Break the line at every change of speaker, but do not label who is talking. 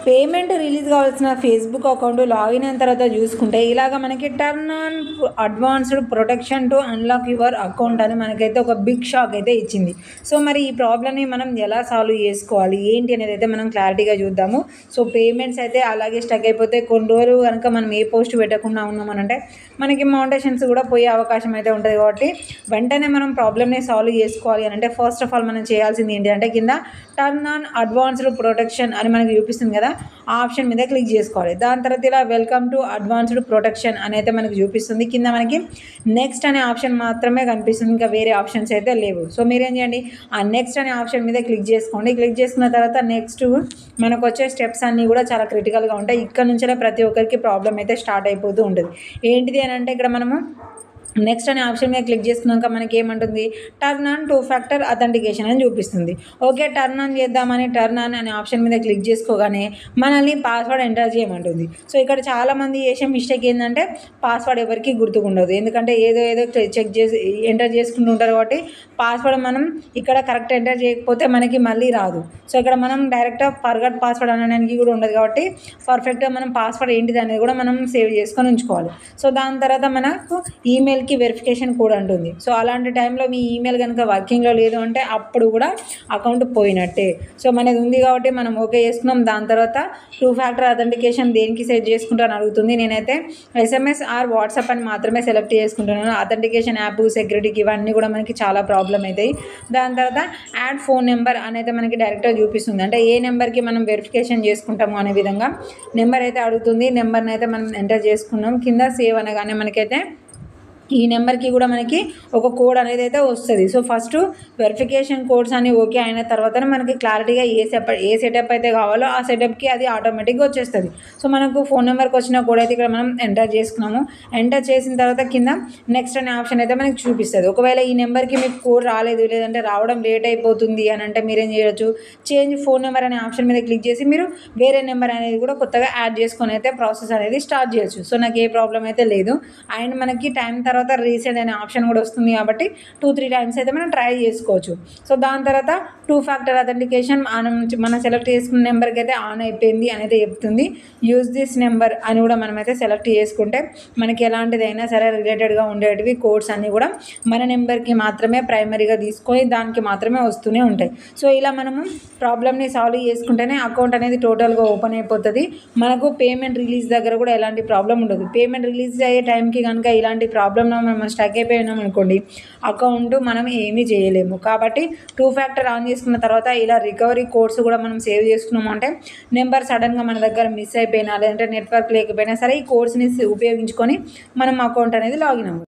Payment release కావాల్సిన Facebook account login అయిన తర్వాత చూసుకుంటే ఇలాగ మనకి turn on advanced protection to unlock your account అని మనకైతే ఒక బిగ్ షాక్ అయితే ఇచ్చింది. సో మరి ఈ ప్రాబ్లమ్ని మనం ఎలా సాల్వ్ చేసుకోవాలి ఏంటి అనేది అయితే మనం క్లారిటీగా చూద్దాము. సో పేమెంట్స్ అయితే అలాగే స్టక్ అయిపోతే కొన్ని రోజులు కనుక మనం ఏ పోస్ట్ పెట్టకుండా ఉన్నామనంటే మనకి మౌంటేషన్స్ కూడా పోయే అవకాశం అయితే ఉంటుంది. కాబట్టి వెంటనే మనం ప్రాబ్లమ్ని సాల్వ్ చేసుకోవాలి అని అంటే ఫస్ట్ ఆఫ్ ఆల్ మనం చేయాల్సింది ఏంటి అంటే కింద టర్న్ ఆన్ అడ్వాన్స్డ్ ప్రొటెక్షన్ అని మనకి చూపిస్తుంది కదా, ఆ ఆప్షన్ మీద క్లిక్ చేసుకోవాలి. దాని తర్వాత ఇలా వెల్కమ్ టు అడ్వాన్స్డ్ ప్రొటెక్షన్ అని అయితే మనకి చూపిస్తుంది. కింద మనకి నెక్స్ట్ అనే ఆప్షన్ మాత్రమే కనిపిస్తుంది, ఇంకా వేరే ఆప్షన్స్ అయితే లేవు. సో మీరేం చేయండి, ఆ నెక్స్ట్ అనే ఆప్షన్ మీద క్లిక్ చేసుకోండి. క్లిక్ చేసుకున్న తర్వాత నెక్స్ట్ మనకు వచ్చే స్టెప్స్ అన్నీ కూడా చాలా క్రిటికల్గా ఉంటాయి. ఇక్కడ నుంచే ప్రతి ఒక్కరికి ప్రాబ్లం అయితే స్టార్ట్ అయిపోతూ ఉంటుంది. ఏంటిది అని అంటే ఇక్కడ మనము నెక్స్ట్ అనే ఆప్షన్ మీద క్లిక్ చేసుకున్నాక మనకి ఏమంటుంది, టర్న్ ఆన్ 2 ఫ్యాక్టర్ అథెంటికేషన్ అని చూపిస్తుంది. ఓకే, టర్న్ ఆన్ చేద్దామని టర్న్ ఆన్ అనే ఆప్షన్ మీద క్లిక్ చేసుకోగానే మనల్ని పాస్వర్డ్ ఎంటర్ చేయమంటుంది. సో ఇక్కడ చాలామంది చేసే మిస్టేక్ ఏంటంటే పాస్వర్డ్ ఎవరికి గుర్తుకుండదు, ఎందుకంటే ఏదో చెక్ చేసి ఎంటర్ చేసుకుంటూ ఉంటారు. కాబట్టి పాస్వర్డ్ మనం ఇక్కడ కరెక్ట్ ఎంటర్ చేయకపోతే మనకి మళ్ళీ రాదు. సో ఇక్కడ మనం డైరెక్ట్గా ఫర్గట్ పాస్వర్డ్ అనడానికి కూడా ఉండదు. కాబట్టి పర్ఫెక్ట్గా మనం పాస్వర్డ్ ఏంటిది అనేది కూడా మనం సేవ్ చేసుకొని ఉంచుకోవాలి. సో దాని తర్వాత మనకు ఈమెయిల్కి వెరిఫికేషన్ కోడ్ అంటుంది. సో అలాంటి టైంలో మీ ఈమెయిల్ కనుక వర్కింగ్లో లేదు అంటే అప్పుడు కూడా అకౌంట్ పోయినట్టే. సో మనది ఉంది కాబట్టి మనం ఓకే చేసుకున్నాం. దాని తర్వాత 2 ఫ్యాక్టర్ అథెంటికేషన్ దేనికి సెట్ చేసుకుంటాను అడుగుతుంది. నేనైతే SMS ఆర్ వాట్సాప్ అని మాత్రమే సెలెక్ట్ చేసుకుంటున్నాను. అథెంటికేషన్ యాప్ సెక్యూరిటీకి ఇవన్నీ కూడా మనకి చాలా ప్రాబ్లం అవుతాయి. దాని తర్వాత యాడ్ ఫోన్ నెంబర్ అనేది మనకి డైరెక్ట్గా చూపిస్తుంది, అంటే ఏ నెంబర్కి మనం వెరిఫికేషన్ చేసుకుంటాము అనే విధంగా నెంబర్ అయితే అడుగుతుంది. నెంబర్ని అయితే మనం ఎంటర్ చేసుకున్నాం. కింద సేవ్ అనగానే మనకైతే ఈ నెంబర్కి కూడా మనకి ఒక కోడ్ అనేది అయితే వస్తుంది. సో ఫస్ట్ వెరిఫికేషన్ కోడ్స్ అన్ని ఓకే అయిన తర్వాతనే మనకి క్లారిటీగా ఏ సెటప్ అయితే కావాలో ఆ సెటప్కి అది ఆటోమేటిక్గా వచ్చేస్తుంది. సో మనకు ఫోన్ నెంబర్కి వచ్చిన కోడ్ అయితే ఇక్కడ మనం ఎంటర్ చేసుకున్నాము. ఎంటర్ చేసిన తర్వాత కింద నెక్స్ట్ అనే ఆప్షన్ అయితే మనకి చూపిస్తుంది. ఒకవేళ ఈ నెంబర్కి మీకు కోడ్ రాలేదు, లేదంటే రావడం లేట్ అయిపోతుంది అని అంటే మీరేం చేయొచ్చు, చేంజ్ ఫోన్ నెంబర్ అనే ఆప్షన్ మీద క్లిక్ చేసి మీరు వేరే నెంబర్ అనేది కూడా కొత్తగా యాడ్ చేసుకొని అయితే ప్రాసెస్ అనేది స్టార్ట్ చేయొచ్చు. సో నాకు ఏ ప్రాబ్లం అయితే లేదు. అండ్ మనకి టైం తర్వాత రీసెంట్ అనే ఆప్షన్ కూడా వస్తుంది కాబట్టి 2-3 టైమ్స్ అయితే మనం ట్రై చేసుకోవచ్చు. సో దాని తర్వాత 2 ఫ్యాక్టర్ అథెంటికేషన్ మనం సెలెక్ట్ చేసుకున్న నెంబర్కి అయితే ఆన్ అయిపోయింది అని అయితే చెప్తుంది. యూజ్ దిస్ నెంబర్ అని కూడా మనమైతే సెలెక్ట్ చేసుకుంటే మనకి ఎలాంటిదైనా సరే రిలేటెడ్గా ఉండేటివి కోడ్స్ అన్నీ కూడా మన నెంబర్కి మాత్రమే ప్రైమరీగా తీసుకొని దానికి మాత్రమే వస్తూనే ఉంటాయి. సో ఇలా మనము ప్రాబ్లమ్ని సాల్వ్ చేసుకుంటేనే అకౌంట్ అనేది టోటల్గా ఓపెన్ అయిపోతుంది. మనకు పేమెంట్ రిలీజ్ దగ్గర కూడా ఎలాంటి ప్రాబ్లం ఉండదు. పేమెంట్ రిలీజ్ అయ్యే టైంకి కనుక ఇలాంటి ప్రాబ్లం మనం స్టక్ అయిపోయినాం అనుకోండి, అకౌంట్ మనం ఏమీ చేయలేము. కాబట్టి 2 ఫ్యాక్టర్ ఆన్ చేసుకున్న తర్వాత ఇలా రికవరీ కోడ్స్ కూడా మనం సేవ్ చేసుకున్నాము అంటే నెంబర్ సడన్గా మన దగ్గర మిస్ అయిపోయినా లేదంటే నెట్వర్క్ లేకపోయినా సరే ఈ కోడ్స్ని ఉపయోగించుకొని మనం అకౌంట్ అనేది లాగిన్ అవ్వచ్చు.